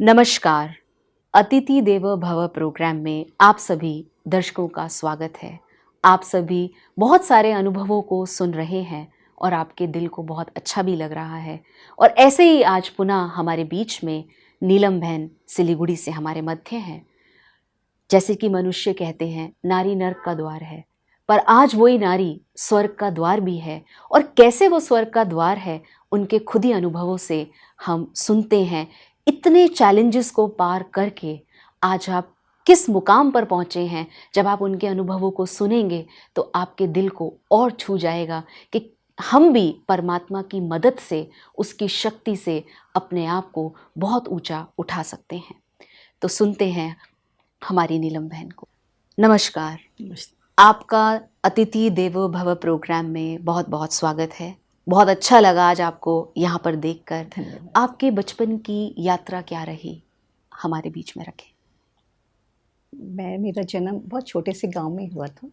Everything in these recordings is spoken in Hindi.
नमस्कार। अतिथि देवो भव प्रोग्राम में आप सभी दर्शकों का स्वागत है। आप सभी बहुत सारे अनुभवों को सुन रहे हैं और आपके दिल को बहुत अच्छा भी लग रहा है। और ऐसे ही आज पुनः हमारे बीच में नीलम बहन सिलीगुड़ी से हमारे मध्य हैं। जैसे कि मनुष्य कहते हैं नारी नर्क का द्वार है, पर आज वही नारी स्वर्ग का द्वार भी है। और कैसे वो स्वर्ग का द्वार है उनके खुद ही अनुभवों से हम सुनते हैं। इतने चैलेंजेस को पार करके आज आप किस मुकाम पर पहुंचे हैं, जब आप उनके अनुभवों को सुनेंगे तो आपके दिल को और छू जाएगा कि हम भी परमात्मा की मदद से, उसकी शक्ति से अपने आप को बहुत ऊंचा उठा सकते हैं। तो सुनते हैं हमारी नीलम बहन को। नमस्कार। आपका अतिथि देवो भव प्रोग्राम में बहुत बहुत स्वागत है। बहुत अच्छा लगा आज आपको यहाँ पर देखकर। धन्यवाद। आपके बचपन की यात्रा क्या रही, हमारे बीच में रखें। मेरा जन्म बहुत छोटे से गांव में हुआ था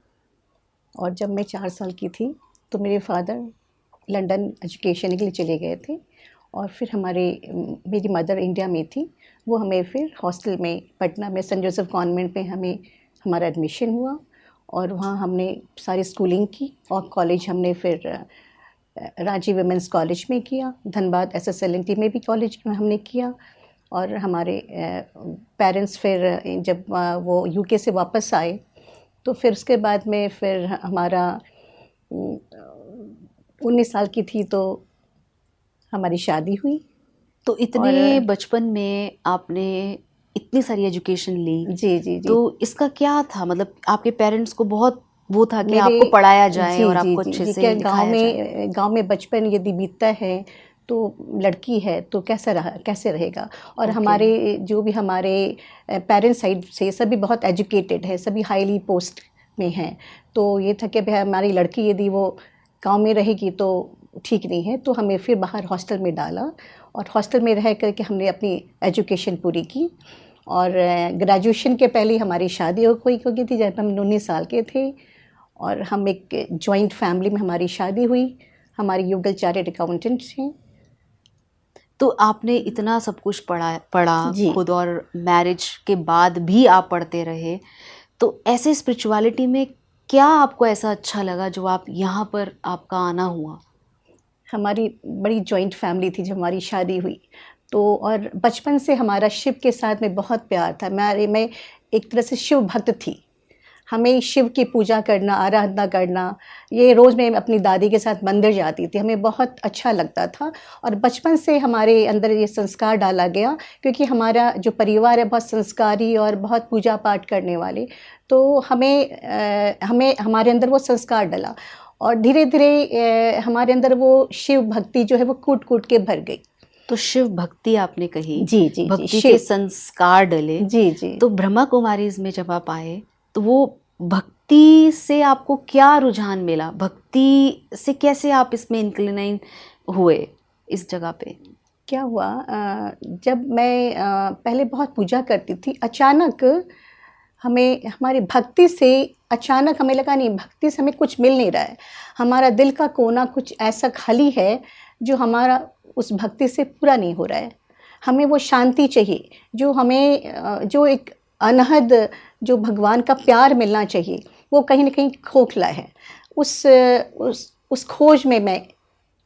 और जब मैं 4 साल की थी तो मेरे फादर लंदन एजुकेशन के लिए चले गए थे और फिर मेरी मदर इंडिया में थी। वो हमें फिर हॉस्टल में पटना में सेंट जोसेफ कॉन्वेंट में हमारा एडमिशन हुआ और वहाँ हमने सारी स्कूलिंग की और कॉलेज हमने फिर रांची वुमेंस कॉलेज में किया। धनबाद SSLNT में भी कॉलेज में हमने किया। और हमारे पेरेंट्स फिर जब वो यूके से वापस आए तो फिर उसके बाद में फिर हमारा 19 साल की थी तो हमारी शादी हुई। तो इतने बचपन में आपने इतनी सारी एजुकेशन ली। जी। तो इसका क्या था, मतलब आपके पेरेंट्स को बहुत वो था कि आपको पढ़ाया जाए और आपको अच्छे से क्या लिखाया जाए। गांव में बचपन यदि बीतता है तो लड़की है तो कैसे रहेगा। और हमारे जो भी हमारे पेरेंट्स साइड से सभी बहुत एजुकेटेड है, सभी हाईली पोस्ट में हैं। तो ये था कि भाई हमारी लड़की यदि वो गांव में रहेगी तो ठीक नहीं है, तो हमें फिर बाहर हॉस्टल में डाला और हॉस्टल में रह करके हमने अपनी एजुकेशन पूरी की। और ग्रेजुएशन के पहले हमारी शादी हो गई थी जब हम 19 साल के थे। और हम एक जॉइंट फैमिली में हमारी शादी हुई। हमारी युगल चार्टर्ड अकाउंटेंट हैं। तो आपने इतना सब कुछ पढ़ा जी खुद, और मैरिज के बाद भी आप पढ़ते रहे। तो ऐसे स्पिरिचुअलिटी में क्या आपको ऐसा अच्छा लगा जो आप यहाँ पर आपका आना हुआ। हमारी बड़ी जॉइंट फैमिली थी जब हमारी शादी हुई तो। और बचपन से हमारा शिव के साथ में बहुत प्यार था। मैं एक तरह से शिव भक्त थी। हमें शिव की पूजा करना, आराधना करना, ये रोज़ मैं अपनी दादी के साथ मंदिर जाती थी, हमें बहुत अच्छा लगता था। और बचपन से हमारे अंदर ये संस्कार डाला गया क्योंकि हमारा जो परिवार है बहुत संस्कारी और बहुत पूजा पाठ करने वाले। तो हमें हमारे अंदर वो संस्कार डला और धीरे धीरे हमारे अंदर वो शिव भक्ति जो है वो कूट कूट के भर गई। तो शिव भक्ति आपने कही। जी भक्ति के शिव। संस्कार डले। जी तो ब्रह्मा कुमारीज में जब आप आए तो वो भक्ति से आपको क्या रुझान मिला, भक्ति से कैसे आप इसमें इंक्लिनाइन हुए इस जगह पे। क्या हुआ, जब मैं पहले बहुत पूजा करती थी, अचानक हमारी भक्ति से अचानक हमें लगा नहीं, भक्ति से हमें कुछ मिल नहीं रहा है। हमारा दिल का कोना कुछ ऐसा खाली है जो हमारा उस भक्ति से पूरा नहीं हो रहा है। हमें वो शांति चाहिए जो हमें जो एक अनहद जो भगवान का प्यार मिलना चाहिए, वो कहीं ना कहीं खोखला है। उस खोज में मैं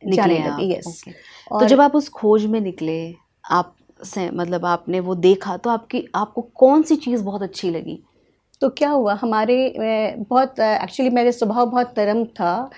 जाने लगी। यस। तो जब आप उस खोज में निकले, आप से मतलब आपने वो देखा तो आपको कौन सी चीज़ बहुत अच्छी लगी। तो क्या हुआ, हमारे बहुत एक्चुअली मेरे स्वभाव बहुत नरम था।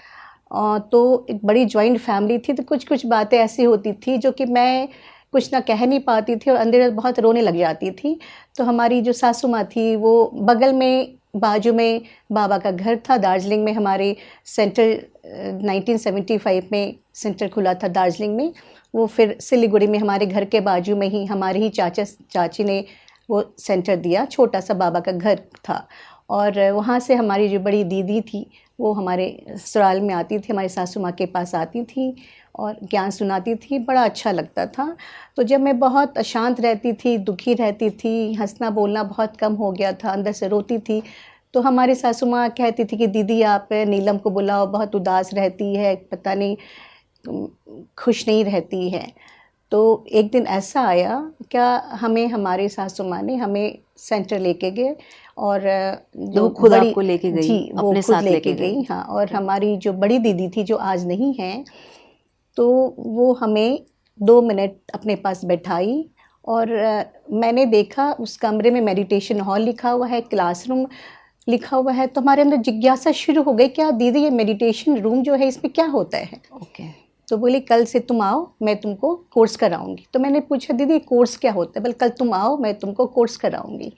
तो एक बड़ी जॉइंट फैमिली थी तो कुछ कुछ बातें ऐसी होती थी जो कि मैं कुछ ना कह नहीं पाती थी और अंदर बहुत रोने लग जाती थी। तो हमारी जो सासू माँ थी वो बगल में बाजू में बाबा का घर था दार्जिलिंग में। हमारे सेंटर 1975 में सेंटर खुला था दार्जिलिंग में। वो फिर सिलीगुड़ी में हमारे घर के बाजू में ही हमारे ही चाची ने वो सेंटर दिया। छोटा सा बाबा का घर था और वहाँ से हमारी जो बड़ी दीदी थी वो हमारे ससुराल में आती थी, हमारी सासू माँ के पास आती थी और ज्ञान सुनाती थी। बड़ा अच्छा लगता था। तो जब मैं बहुत अशांत रहती थी, दुखी रहती थी, हंसना बोलना बहुत कम हो गया था, अंदर से रोती थी, तो हमारी सासू माँ कहती थी कि दीदी आप नीलम को बुलाओ, बहुत उदास रहती है, पता नहीं खुश नहीं रहती है। तो एक दिन ऐसा आया, क्या हमें हमारी सासू माँ ने हमें सेंटर लेके गए और तो वो खुद आपको लेके गई, जी वो अपने खुद साथ लेके लेके गई, गई। हाँ। और हमारी जो बड़ी दीदी थी जो आज नहीं है, तो वो हमें 2 मिनट अपने पास बैठाई और मैंने देखा उस कमरे में मेडिटेशन हॉल लिखा हुआ है, क्लासरूम लिखा हुआ है। तो हमारे अंदर जिज्ञासा शुरू हो गई, क्या दीदी ये मेडिटेशन रूम जो है इसमें क्या होता है? ओके। तो बोली कल से तुम आओ, मैं तुमको कोर्स कराऊंगी। तो मैंने पूछा दीदी कोर्स क्या होता है? बोले कल तुम आओ, मैं तुमको कोर्स कराऊंगी।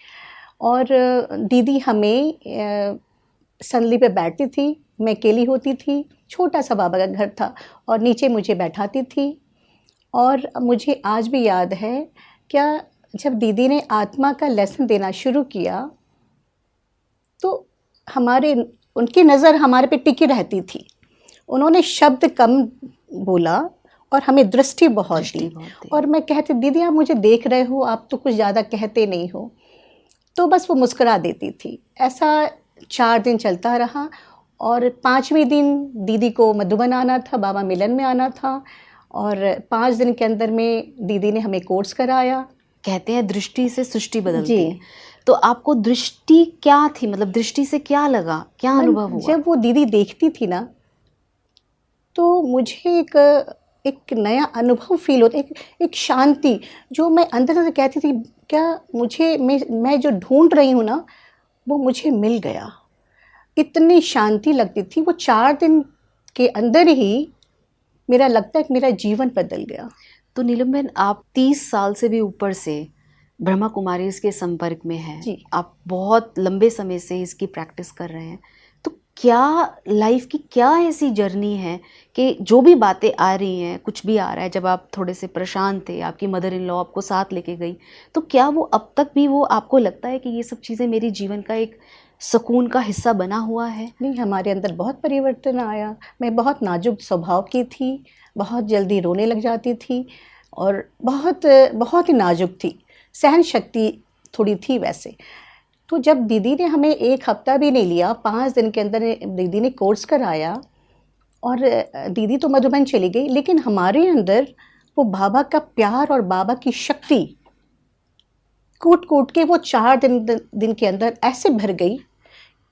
और दीदी हमें संदली पे बैठती थी, मैं अकेली होती थी, छोटा सा बाबा का घर था, और नीचे मुझे बैठाती थी। और मुझे आज भी याद है, क्या जब दीदी ने आत्मा का लेसन देना शुरू किया तो हमारे उनकी नज़र हमारे पे टिकी रहती थी। उन्होंने शब्द कम बोला और हमें दृष्टि बहुत दी। और मैं कहती दीदी आप मुझे देख रहे हो, आप तो कुछ ज़्यादा कहते नहीं हो। तो बस वो मुस्कुरा देती थी। ऐसा 4 दिन चलता रहा और 5वें दिन दीदी को मधुबन आना था, बाबा मिलन में आना था, और 5 दिन के अंदर में दीदी ने हमें कोर्स कराया। कहते हैं दृष्टि से सृष्टि बदलती जी। है, तो आपको दृष्टि क्या थी, मतलब दृष्टि से क्या लगा, क्या अनुभव हुआ? जब वो दीदी देखती थी ना, तो मुझे एक नया अनुभव फील होता, एक शांति, जो मैं अंदर अंदर कहती थी क्या मैं जो ढूंढ रही हूँ ना, वो मुझे मिल गया। इतनी शांति लगती थी। वो 4 दिन के अंदर ही मेरा लगता है कि मेरा जीवन बदल गया। तो नीलम बहन, आप 30 साल से भी ऊपर से ब्रह्मा कुमारी इसके संपर्क में हैं, जी। आप बहुत लंबे समय से इसकी प्रैक्टिस कर रहे हैं, तो क्या लाइफ की क्या ऐसी जर्नी है कि जो भी बातें आ रही हैं, कुछ भी आ रहा है, जब आप थोड़े से परेशान थे, आपकी मदर इन लॉ आपको साथ लेके गई, तो क्या वो अब तक भी वो आपको लगता है कि ये सब चीज़ें मेरी जीवन का एक सुकून का हिस्सा बना हुआ है? नहीं, हमारे अंदर बहुत परिवर्तन आया। मैं बहुत नाजुक स्वभाव की थी, बहुत जल्दी रोने लग जाती थी और बहुत ही नाजुक थी, सहन शक्ति थोड़ी थी वैसे। तो जब दीदी ने हमें 1 हफ्ता भी नहीं लिया, 5 दिन के अंदर दीदी ने कोर्स कराया और दीदी तो मधुबन चली गई, लेकिन हमारे अंदर वो बाबा का प्यार और बाबा की शक्ति कूट-कूट के वो 4 दिन के अंदर ऐसे भर गई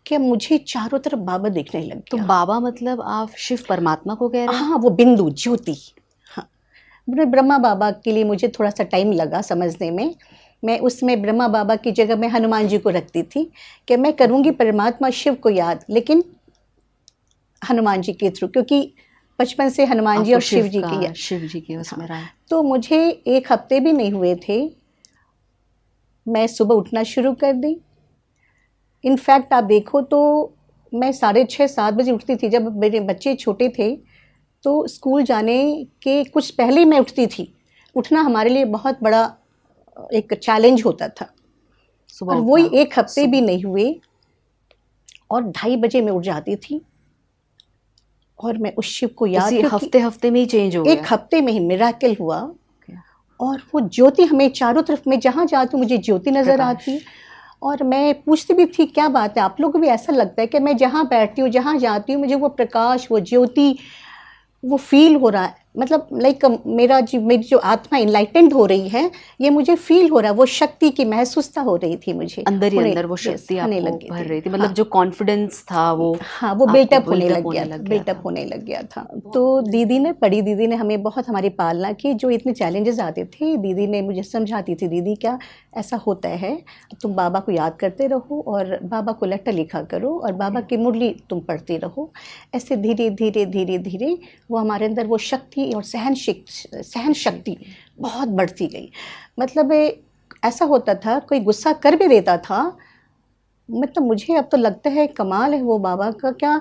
कि मुझे चारों तरफ बाबा दिखने लग तो गया। बाबा मतलब आप शिव परमात्मा को कह रहे हैं? हाँ, वो बिंदु, ज्योति। हाँ, ब्रह्मा बाबा के लिए मुझे थोड़ा-सा टाइम लगा समझने में। मैं उसमें ब्रह्मा बाबा की जगह मैं हनुमान जी को रखती थी कि मैं करूँगी परमात्मा शिव को याद, लेकिन हनुमान जी के थ्रू, क्योंकि बचपन से हनुमान जी और शिव जी की उसमें रहा। तो मुझे 1 हफ्ते भी नहीं हुए थे, मैं सुबह उठना शुरू कर दी। इनफैक्ट आप देखो तो मैं 6:30-7 बजे उठती थी। जब मेरे बच्चे छोटे थे तो स्कूल जाने के कुछ पहले मैं उठती थी। उठना हमारे लिए बहुत बड़ा एक चैलेंज होता था। और वही 1 हफ्ते भी नहीं हुए और 2:30 बजे मैं उठ जाती थी और मैं उस शिव को याद, हफ्ते में ही चेंज हो गया। 1 हफ्ते में ही मिरेकल हुआ। और वो ज्योति हमें चारों तरफ, मैं जहाँ जाती हूँ मुझे ज्योति नज़र आती। और मैं पूछती भी थी क्या बात है, आप लोगों को भी ऐसा लगता है कि मैं जहाँ बैठती हूँ, जहाँ जाती हूँ, मुझे वो प्रकाश, वो ज्योति, वो फील हो रहा है, मतलब लाइक मेरी जो आत्मा इनलाइटेंड हो रही है, ये मुझे फील हो रहा है। वो शक्ति की महसूसता हो रही थी मुझे अंदर ही अंदर, वो शक्ति आपको भर रही थी, मतलब जो कॉन्फिडेंस था वो, हाँ, वो बिल्टअप होने लग गया था। तो दीदी ने, बड़ी दीदी ने हमें बहुत हमारी पालना की। जो इतने चैलेंजेस आते थे, दीदी ने मुझे समझाती थी, दीदी क्या ऐसा होता है, तुम बाबा को याद करते रहो और बाबा को लेटर लिखा करो और बाबा की मुरली तुम पढ़ते रहो। ऐसे धीरे धीरे धीरे धीरे वो हमारे अंदर वो शक्ति और सहन शक्ति बहुत बढ़ती गई। मतलब ऐसा होता था, कोई गुस्सा कर भी देता था, मतलब मुझे अब तो लगता है कमाल है वो बाबा का, क्या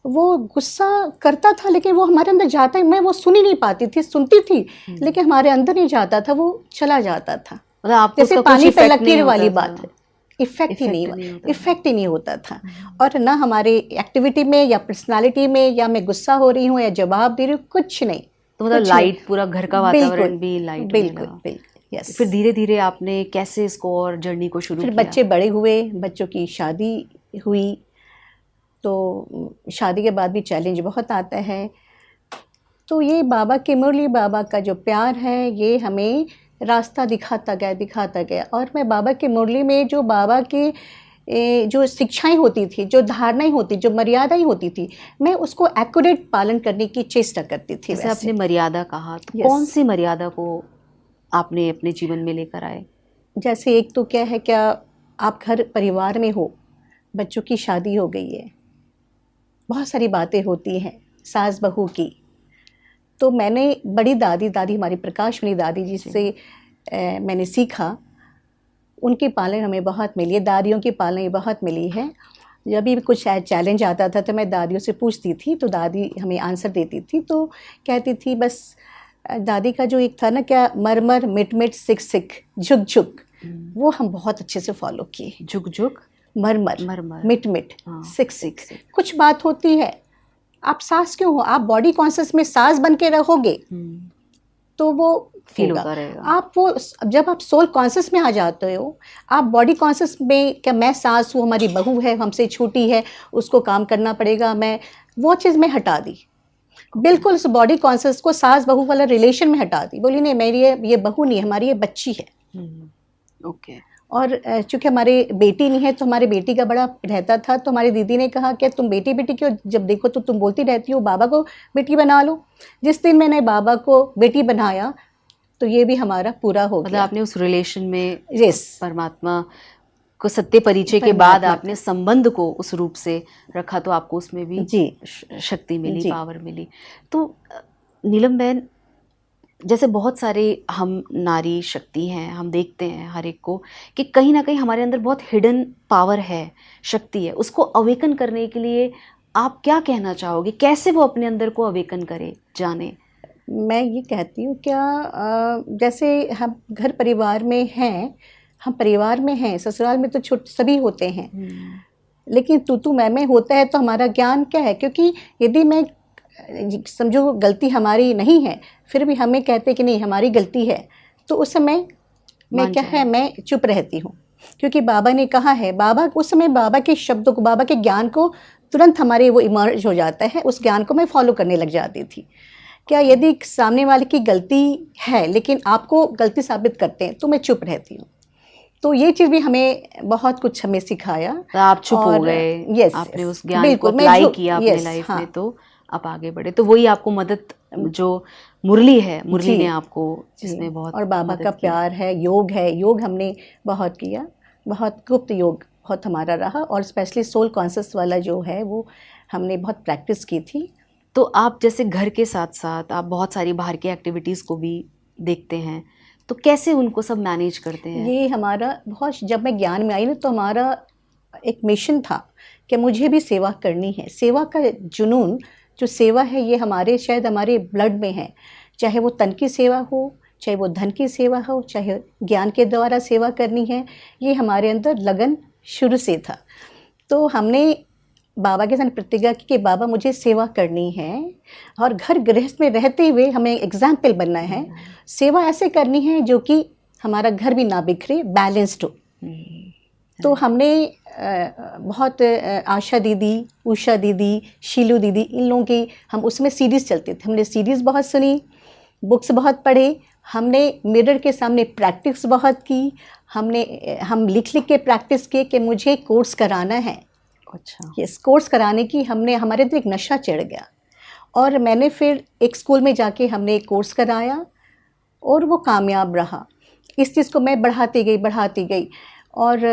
वो गुस्सा करता था लेकिन वो हमारे अंदर जाता है, मैं वो सुन ही नहीं पाती थी, सुनती थी लेकिन हमारे अंदर नहीं जाता था, वो चला जाता था। मतलब जैसे पानी पे लकीर वाली बात है, इफेक्ट ही नहीं होता था। और ना हमारे एक्टिविटी में या पर्सनालिटी में, या मैं गुस्सा हो रही हूँ या जवाब दे रही हूँ, कुछ नहीं। तो मतलब लाइट, पूरा घर का वातावरण भी लाइट। बिल्कुल। यस। फिर धीरे धीरे आपने कैसे इसको और जर्नी को शुरू किया? फिर बच्चे बड़े हुए, बच्चों की शादी हुई, तो शादी के बाद भी चैलेंज बहुत आता है। तो ये बाबा के मुरली बाबा का जो प्यार है ये हमें रास्ता दिखाता गया। और मैं बाबा की मुरली में जो बाबा के जो शिक्षाएं होती थी, जो धारणाएं होती, जो मर्यादाएं होती थी, मैं उसको एक्यूरेट पालन करने की चेष्टा करती थी। जैसे आपने मर्यादा कहा, तो Yes. कौन सी मर्यादा को आपने अपने जीवन में लेकर आए? जैसे एक तो क्या है, क्या आप घर परिवार में हो, बच्चों की शादी हो गई है, बहुत सारी बातें होती हैं सास बहू की। तो मैंने बड़ी दादी हमारी प्रकाशमणि दादी जिससे मैंने सीखा, उनकी पालन हमें बहुत मिली है, दादियों की पालन बहुत मिली है। जब भी कुछ चैलेंज आता था तो मैं दादियों से पूछती थी, तो दादी हमें आंसर देती थी। तो कहती थी बस, दादी का जो एक था ना, क्या मर मिट सिक झुक, वो हम बहुत अच्छे से फॉलो किए। झुक मर मिट हाँ, सिक। कुछ बात होती है, आप सास क्यों हो, आप बॉडी कॉन्शियस में सास बन के रहोगे तो वो फील होगा। होता रहेगा। आप वो जब आप सोल कॉन्शियस में आ जाते हो, आप बॉडी कॉन्शियस में, क्या मैं सास हूँ, हमारी बहू है, हमसे छोटी है, उसको काम करना पड़ेगा, मैं वो चीज़ में हटा दी। बिल्कुल उस बॉडी कॉन्शियस को सास बहू वाला रिलेशन में हटा दी। बोली नहीं, मेरी ये बहू नहीं, हमारी ये बच्ची है। ओके। और चूँकि हमारे बेटी नहीं है तो हमारे बेटी का बड़ा रहता था। तो हमारी दीदी ने कहा कि तुम बेटी क्यों, जब देखो तो तुम बोलती रहती हो, बाबा को बेटी बना लो। जिस दिन मैंने बाबा को बेटी बनाया तो ये भी हमारा पूरा हो मतलब गया। आपने उस रिलेशन में यस, परमात्मा को सत्य परिचय के बाद आपने संबंध को उस रूप से रखा, तो आपको उसमें भी जी शक्ति मिली, जी। पावर मिली। तो नीलम बहन, जैसे बहुत सारे हम नारी शक्ति हैं, हम देखते हैं हर एक को कि कहीं ना कहीं हमारे अंदर बहुत हिडन पावर है, शक्ति है। उसको अवेकन करने के लिए आप क्या कहना चाहोगे? कैसे वो अपने अंदर को अवेकन करे, जाने? मैं ये कहती हूँ, क्या जैसे हम घर परिवार में हैं, हम परिवार में हैं, ससुराल में तो छोटे सभी होते हैं, लेकिन तू मैं होता है तो हमारा ज्ञान क्या है? क्योंकि यदि मैं समझो गलती हमारी नहीं है, फिर भी हमें कहते कि नहीं हमारी गलती है, तो उस समय मैं क्या है, मैं चुप रहती हूँ। क्योंकि बाबा ने कहा है, बाबा उस समय बाबा के शब्दों को, बाबा के ज्ञान को तुरंत हमारे वो इमर्ज हो जाता है, उस ज्ञान को मैं फॉलो करने लग जाती थी। क्या यदि सामने वाले की गलती है लेकिन आपको गलती साबित करते हैं तो मैं चुप रहती हूँ। तो ये चीज़ भी हमें बहुत कुछ हमें सिखाया। तो आप चुप हो गए, यस, आपने उस ज्ञान को अप्लाई किया अपने लाइफ हाँ। में, तो आप आगे बढ़े। तो वही आपको मदद, जो मुरली है, मुरली ने आपको इसमें बहुत, और बाबा का प्यार है, योग हमने बहुत किया, बहुत गुप्त योग बहुत हमारा रहा। और स्पेशली सोल कॉन्शियस वाला जो है वो हमने बहुत प्रैक्टिस की थी। तो आप जैसे घर के साथ साथ आप बहुत सारी बाहर की एक्टिविटीज़ को भी देखते हैं, तो कैसे उनको सब मैनेज करते हैं? ये हमारा बहुत, जब मैं ज्ञान में आई ना तो हमारा एक मिशन था कि मुझे भी सेवा करनी है। सेवा का जुनून, जो सेवा है ये हमारे, शायद हमारे ब्लड में है। चाहे वो तन की सेवा हो, चाहे वो धन की सेवा हो, चाहे ज्ञान के द्वारा सेवा करनी है, ये हमारे अंदर लगन शुरू से था। तो हमने बाबा के साथ प्रतिज्ञा की कि बाबा मुझे सेवा करनी है, और घर गृहस्थ में रहते हुए हमें एग्जाम्पल बनना है। सेवा ऐसे करनी है जो कि हमारा घर भी ना बिखरे, बैलेंस्ड हो। तो हमने बहुत आशा दीदी, उषा दीदी, शीलू दीदी, इन लोगों की हम उसमें सीरीज़ चलते थे, हमने सीरीज़ बहुत सुनी, बुक्स बहुत पढ़े, हमने मिरर के सामने प्रैक्टिस बहुत की, हम लिख के प्रैक्टिस किए कि मुझे कोर्स कराना है। अच्छा। यस, कोर्स कराने की हमारे अंदर एक नशा चढ़ गया। और मैंने फिर एक स्कूल में जाके हमने एक कोर्स कराया और वो कामयाब रहा। इस चीज़ को मैं बढ़ाती गई। और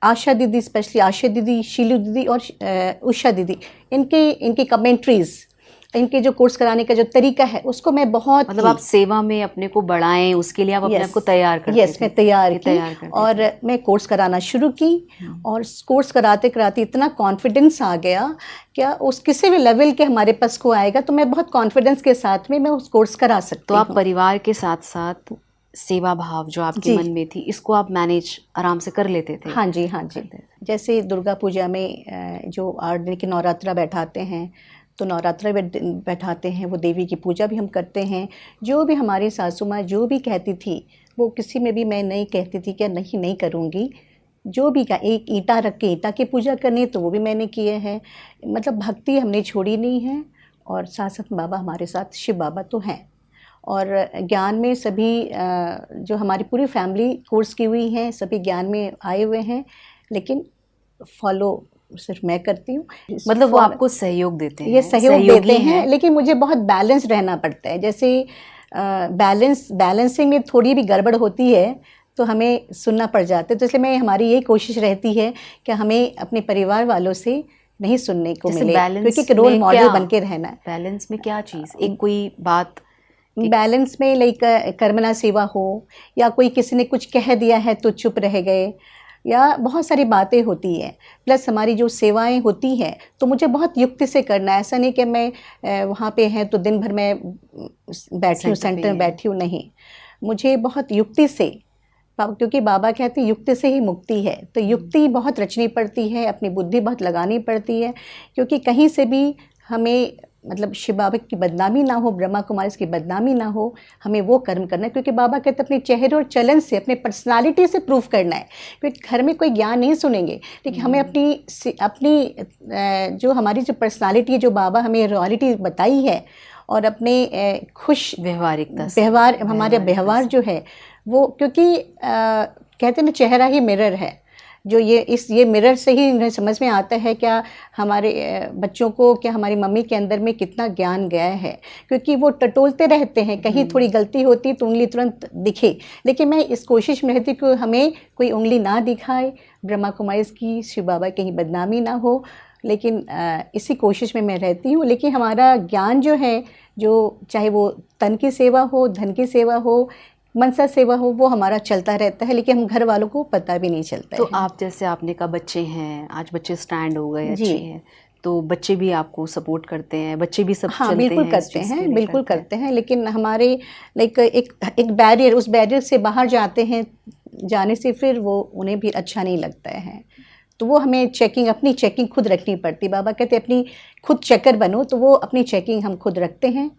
आशा दीदी, स्पेशली आशा दीदी, शीलू दीदी और उषा दीदी, इनकी कमेंट्रीज़, इनके जो कोर्स कराने का जो तरीका है उसको मैं बहुत, मतलब आप सेवा में अपने को बढ़ाएं, उसके लिए आप अपने आप को तैयार करते थे? यस, मैं तैयार की और मैं कोर्स कराना शुरू की। और कोर्स कराते कराते इतना कॉन्फिडेंस आ गया, क्या उस किसी भी लेवल के हमारे पास को आएगा तो मैं बहुत कॉन्फिडेंस के साथ में मैं उस कोर्स करा सकती तो हूँ। आप परिवार के साथ साथ सेवा भाव जो आपके मन में थी, इसको आप मैनेज आराम से कर लेते थे? हाँ जी। जैसे दुर्गा पूजा में जो 8 दिन की नवरात्रा बैठाते हैं, तो नवरात्रा बैठाते हैं, वो देवी की पूजा भी हम करते हैं। जो भी हमारी सासू माँ जो भी कहती थी, वो किसी में भी मैं नहीं कहती थी कि नहीं करूँगी। जो भी का एक ईंटा रख के ईंटा की पूजा करनी, तो वो भी मैंने किए हैं। मतलब भक्ति हमने छोड़ी नहीं है। और साथ साथ बाबा हमारे साथ शिव बाबा तो हैं। और ज्ञान में सभी जो हमारी पूरी फैमिली कोर्स की हुई है, सभी ज्ञान में आए हुए हैं, लेकिन फॉलो सिर्फ मैं करती हूँ। मतलब वो आपको सहयोग देते हैं, ये सहयोग सहयोगी देते हैं, हैं। लेकिन मुझे बहुत बैलेंस रहना पड़ता है। जैसे बैलेंसिंग में थोड़ी भी गड़बड़ होती है तो हमें सुनना पड़ जाता है। तो इसलिए हमारी यही कोशिश रहती है कि हमें अपने परिवार वालों से नहीं सुनने को मिले, क्योंकि एक रोल मॉडल बन के रहना है। बैलेंस में क्या चीज़, एक कोई बात बैलेंस में लाइक कर्मणा सेवा हो, या कोई किसी ने कुछ कह दिया है तो चुप रह गए, या बहुत सारी बातें होती हैं। प्लस हमारी जो सेवाएं होती हैं तो मुझे बहुत युक्ति से करना है। ऐसा नहीं कि मैं वहाँ पे हैं तो दिन भर मैं बैठी हूँ, सेंटर में बैठी हूँ, नहीं। मुझे बहुत युक्ति से, क्योंकि बाबा कहते हैं युक्ति से ही मुक्ति है, तो युक्ति बहुत रचनी पड़ती है, अपनी बुद्धि बहुत लगानी पड़ती है, क्योंकि कहीं से भी हमें मतलब शिव बाबा की बदनामी ना हो, ब्रह्मा कुमारी की बदनामी ना हो, हमें वो कर्म करना है। क्योंकि बाबा कहते अपने चेहरे और चलन से, अपने पर्सनालिटी से प्रूफ करना है। क्योंकि घर में कोई ज्ञान नहीं सुनेंगे, लेकिन हमें अपनी जो हमारी जो पर्सनालिटी है, जो बाबा हमें रॉयल्टी बताई है, और अपने खुश व्यवहार, हमारे व्यवहार जो है वो, क्योंकि कहते हैं ना चेहरा ही मिरर है। जो ये मिरर से ही इन्हें समझ में आता है क्या हमारे बच्चों को, क्या हमारी मम्मी के अंदर में कितना ज्ञान गया है। क्योंकि वो टटोलते रहते हैं, कहीं थोड़ी गलती होती तो उंगली तुरंत दिखे, लेकिन मैं इस कोशिश में रहती कि हमें कोई उंगली ना दिखाए, ब्रह्मा कुमारी की, शिव बाबा कहीं बदनामी ना हो। लेकिन इसी कोशिश में मैं रहती हूँ। लेकिन हमारा ज्ञान जो है, जो चाहे वो तन की सेवा हो, धन की सेवा हो, मनसा सेवा हो, वो हमारा चलता रहता है, लेकिन हम घर वालों को पता भी नहीं चलता तो है। आप जैसे आपने कहा बच्चे हैं, आज बच्चे स्टैंड हो गए, अच्छे हैं, तो बच्चे भी आपको सपोर्ट करते हैं, बच्चे भी सब हाँ, चलते बिल्कुल हैं, करते हैं, बिल्कुल करते हैं। लेकिन हमारे लाइक एक बैरियर, उस बैरियर से बाहर जाते हैं, जाने से फिर वो उन्हें भी अच्छा नहीं लगता है। तो वो हमें अपनी चेकिंग खुद रखनी पड़ती। बाबा कहते अपनी खुद चेकर बनो, तो वो अपनी चेकिंग हम खुद रखते हैं।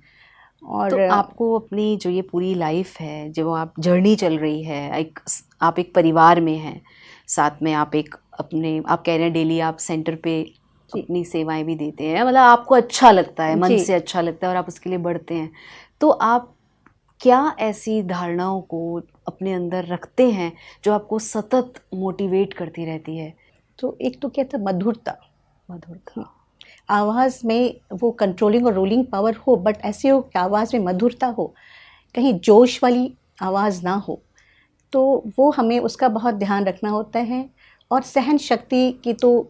और तो आपको अपनी जो ये पूरी लाइफ है, जो आप जर्नी चल रही है, आप एक परिवार में हैं, साथ में आप आप कह रहे हैं डेली आप सेंटर पे अपनी सेवाएं भी देते हैं, मतलब आपको अच्छा लगता है, मन से अच्छा लगता है और आप उसके लिए बढ़ते हैं। तो आप क्या ऐसी धारणाओं को अपने अंदर रखते हैं जो आपको सतत मोटिवेट करती रहती है? तो एक तो क्या था, मधुरता। आवाज़ में वो कंट्रोलिंग और रूलिंग पावर हो, बट ऐसे हो कि आवाज़ में मधुरता हो, कहीं जोश वाली आवाज़ ना हो। तो वो हमें उसका बहुत ध्यान रखना होता है। और सहन शक्ति की तो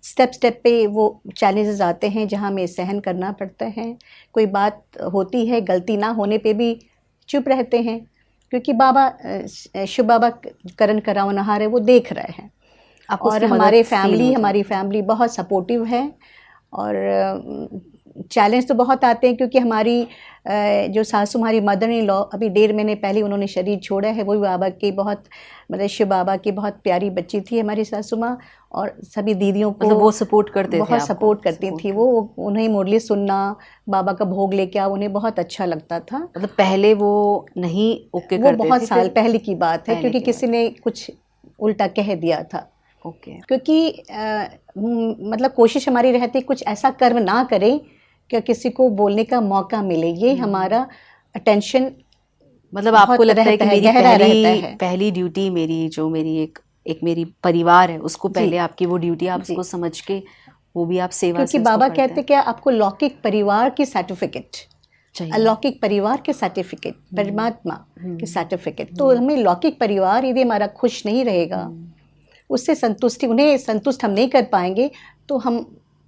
स्टेप पे वो चैलेंजेस आते हैं जहाँ हमें सहन करना पड़ता है। कोई बात होती है, गलती ना होने पे भी चुप रहते हैं, क्योंकि बाबा शिव बाबा करण करावनहार है, वो देख रहे हैं। और हमारी फैमिली बहुत सपोर्टिव है। और चैलेंज तो बहुत आते हैं, क्योंकि हमारी जो सासू, हमारी मदर इन लॉ, अभी 1.5 महीने पहले उन्होंने शरीर छोड़ा है। वो भी बाबा की बहुत, मतलब शिव बाबा की बहुत प्यारी बच्ची थी हमारी सासू माँ। और सभी दीदियों को मतलब वो सपोर्ट करते थे, बहुत सपोर्ट करती थी। वो उन्हें मुरली सुनना, बाबा का भोग लेके आओ, उन्हें बहुत अच्छा लगता था। मतलब पहले वो नहीं ओके वो करते थे, बहुत साल पहले की बात है, क्योंकि किसी ने कुछ उल्टा कह दिया था। क्योंकि मतलब कोशिश हमारी रहती कुछ ऐसा कर्म ना करें कि किसी को बोलने का मौका मिले। ये हमारा अटेंशन, मतलब आपको लगता है कि मेरी पहली ड्यूटी, मेरी मेरी परिवार है, उसको पहले आपकी वो ड्यूटी, आप उसको समझ के वो भी आप सेवा, क्योंकि बाबा कहते क्या, आपको लौकिक परिवार की सर्टिफिकेट, अलौकिक परिवार के सर्टिफिकेट, परमात्मा के सर्टिफिकेट। तो हमें लौकिक परिवार यदि हमारा खुश नहीं रहेगा, उससे उन्हें संतुष्ट हम नहीं कर पाएंगे, तो हम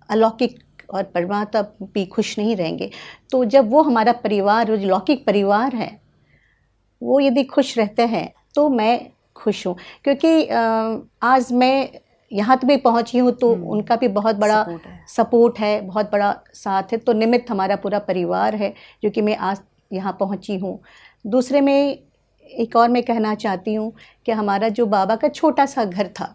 अलौकिक और परमात्मा भी खुश नहीं रहेंगे। तो जब वो हमारा परिवार, जो लौकिक परिवार है, वो यदि खुश रहते हैं तो मैं खुश हूँ। क्योंकि आज मैं यहाँ तक भी पहुँची हूँ तो उनका भी बहुत बड़ा सपोर्ट है, बहुत बड़ा साथ है। तो निमित्त हमारा पूरा परिवार है जो कि मैं आज यहाँ पहुँची हूँ। दूसरे में एक और मैं कहना चाहती हूँ कि हमारा जो बाबा का छोटा सा घर था,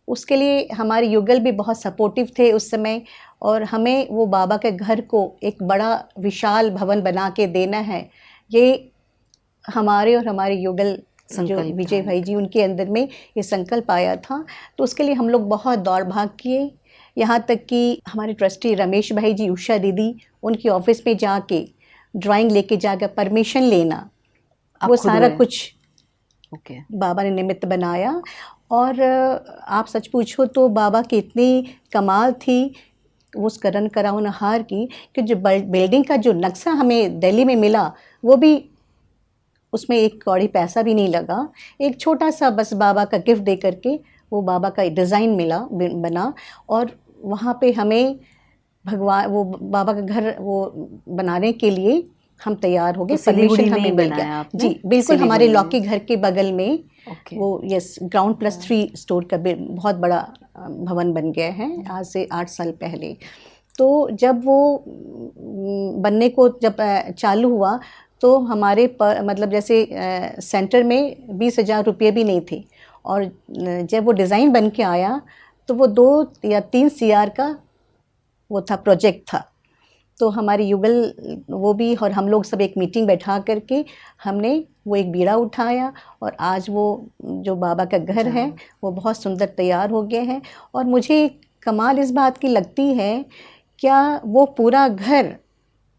उसके लिए हमारे युगल भी बहुत सपोर्टिव थे उस समय। और हमें वो बाबा के घर को एक बड़ा विशाल भवन बना के देना है, ये हमारे और हमारे युगल जो विजय भाई जी, उनके अंदर में ये संकल्प आया था। तो उसके लिए हम लोग बहुत दौड़ भाग किए, यहाँ तक कि हमारे ट्रस्टी रमेश भाई जी, उषा दीदी, उनकी ऑफिस में जाके ड्राइंग लेके जाकर परमिशन लेना, आप वो खुद सारा गए? कुछ ओके। बाबा ने निमित्त बनाया। और आप सच पूछो तो बाबा की इतनी कमाल थी उस करण कराउनहार की कि जो बिल्डिंग का जो नक्शा हमें दिल्ली में मिला, वो भी उसमें एक कौड़ी पैसा भी नहीं लगा। एक छोटा सा बस बाबा का गिफ्ट दे करके वो बाबा का डिज़ाइन मिला, बना, और वहाँ पे हमें भगवान वो बाबा का घर वो बनाने के लिए हम तैयार हो गए, तो परमिशन सिलीगुड़ी में हमें ही मिल बनाया गया। आपने? जी बिल्कुल, हमारे सिलीगुड़ी में। लौकी घर के बगल में ओके। वो, यस, ग्राउंड प्लस 3 स्टोर का बहुत बड़ा भवन बन गया है आज से 8 साल पहले। तो जब वो बनने को जब चालू हुआ तो हमारे मतलब जैसे सेंटर में 20,000 रुपये भी नहीं थे, और जब वो डिज़ाइन बन के आया तो वो 2 या 3 CR का वो था, प्रोजेक्ट था। तो हमारी युगल वो भी और हम लोग सब एक मीटिंग बैठा करके हमने वो एक बीड़ा उठाया, और आज वो जो बाबा का घर है वो बहुत सुंदर तैयार हो गया है। और मुझे कमाल इस बात की लगती है, क्या वो पूरा घर,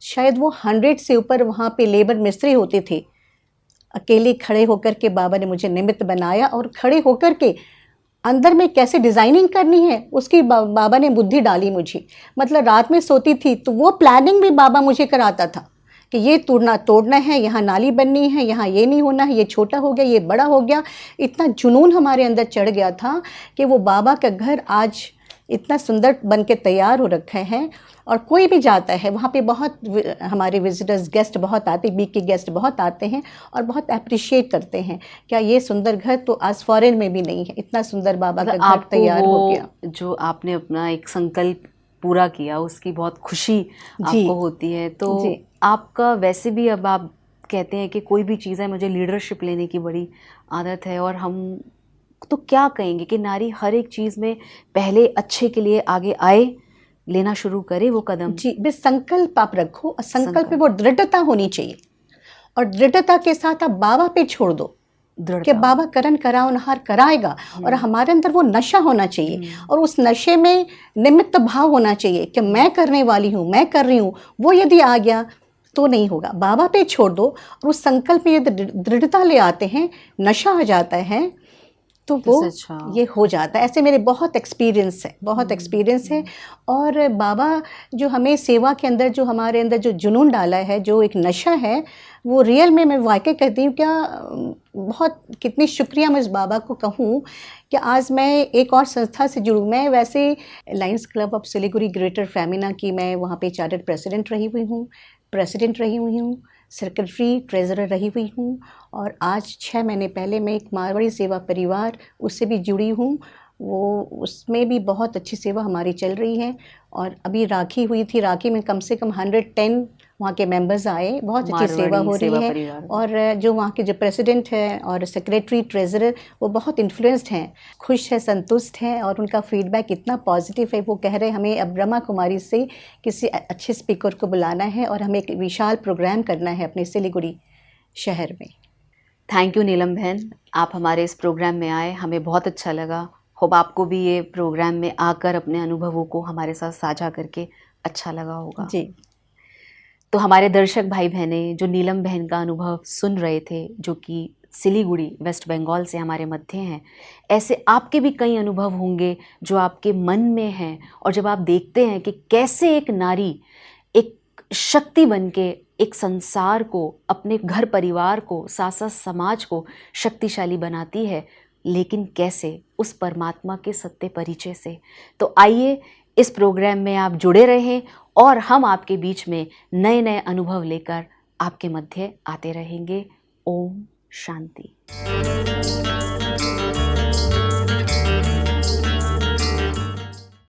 शायद वो 100 से ऊपर वहाँ पे लेबर मिस्त्री होते थे, अकेले खड़े होकर के बाबा ने मुझे निमित्त बनाया, और खड़े होकर के अंदर में कैसे डिज़ाइनिंग करनी है उसकी बाबा ने बुद्धि डाली मुझे। मतलब रात में सोती थी तो वो प्लानिंग भी बाबा मुझे कराता था कि ये तोड़ना है, यहाँ नाली बननी है, यहाँ ये नहीं होना है, ये छोटा हो गया, ये बड़ा हो गया। इतना जुनून हमारे अंदर चढ़ गया था कि वो बाबा का घर आज इतना सुंदर बन के तैयार हो रखे हैं। और कोई भी जाता है वहाँ पे, बहुत हमारे विजिटर्स, गेस्ट बहुत आते, बी के गेस्ट बहुत आते हैं और बहुत अप्रिशिएट करते हैं, क्या ये सुंदर घर तो आज फॉरेन में भी नहीं है, इतना सुंदर बाबा का घर तैयार हो गया। जो आपने अपना एक संकल्प पूरा किया उसकी बहुत खुशी जी आपको होती है। तो जी आपका वैसे भी, अब आप कहते हैं कि कोई भी चीज़ है, मुझे लीडरशिप लेने की बड़ी आदत है, और हम तो क्या कहेंगे कि नारी हर एक चीज़ में पहले अच्छे के लिए आगे आए, लेना शुरू करे वो कदम। जी, बस संकल्प आप रखो, और संकल्प में वो दृढ़ता होनी चाहिए, और दृढ़ता के साथ आप बाबा पे छोड़ दो कि बाबा करण कराउनहार कराएगा, और हमारे अंदर वो नशा होना चाहिए, और उस नशे में निमित्त भाव होना चाहिए कि मैं करने वाली हूँ, मैं कर रही हूँ। वो यदि आ गया तो नहीं होगा, बाबा पे छोड़ दो, और उस संकल्प में यदि दृढ़ता ले आते हैं, नशा आ जाता है, तो वो ये हो जाता है। ऐसे मेरे बहुत एक्सपीरियंस है, बहुत एक्सपीरियंस है। और बाबा जो हमें सेवा के अंदर, जो हमारे अंदर जो जुनून डाला है, जो एक नशा है, वो रियल में मैं वाकई कहती हूँ, क्या बहुत कितनी शुक्रिया मैं इस बाबा को कहूँ कि आज मैं एक और संस्था से जुड़ूँ। मैं वैसे Lions club of Siliguri greater Femina की मैं वहाँ पे चार्टर्ड प्रेसिडेंट रही हुई हूँ, सेक्रेटरी ट्रेजरर रही हुई हूँ, और आज 6 महीने पहले मैं एक मारवाड़ी सेवा परिवार उससे भी जुड़ी हूँ। वो उसमें भी बहुत अच्छी सेवा हमारी चल रही है। और अभी राखी हुई थी, राखी में कम से कम 110 वहाँ के मेंबर्स आए, बहुत अच्छी सेवा हो रही है। और जो वहाँ के जो प्रेसिडेंट हैं और सेक्रेटरी ट्रेजरर, वो बहुत इन्फ्लुएंस्ड हैं, खुश हैं, संतुष्ट हैं, और उनका फीडबैक इतना पॉजिटिव है। वो कह रहे हैं हमें अब ब्रह्मा कुमारी से किसी अच्छे स्पीकर को बुलाना है और हमें एक विशाल प्रोग्राम करना है अपने सिलीगुड़ी शहर में। थैंक यू नीलम बहन, आप हमारे इस प्रोग्राम में आए, हमें बहुत अच्छा लगा। होप आपको भी ये प्रोग्राम में आकर अपने अनुभवों को हमारे साथ साझा करके अच्छा लगा होगा। जी। तो हमारे दर्शक भाई बहने जो नीलम बहन का अनुभव सुन रहे थे, जो कि सिलीगुड़ी वेस्ट बंगाल से हमारे मध्य हैं, ऐसे आपके भी कई अनुभव होंगे जो आपके मन में हैं। और जब आप देखते हैं कि कैसे एक नारी एक शक्ति बन के एक संसार को, अपने घर परिवार को, साथ साथ समाज को शक्तिशाली बनाती है, लेकिन कैसे, उस परमात्मा के सत्य परिचय से। तो आइए इस प्रोग्राम में आप जुड़े रहें, और हम आपके बीच में नए नए अनुभव लेकर आपके मध्य आते रहेंगे। ओम शांति।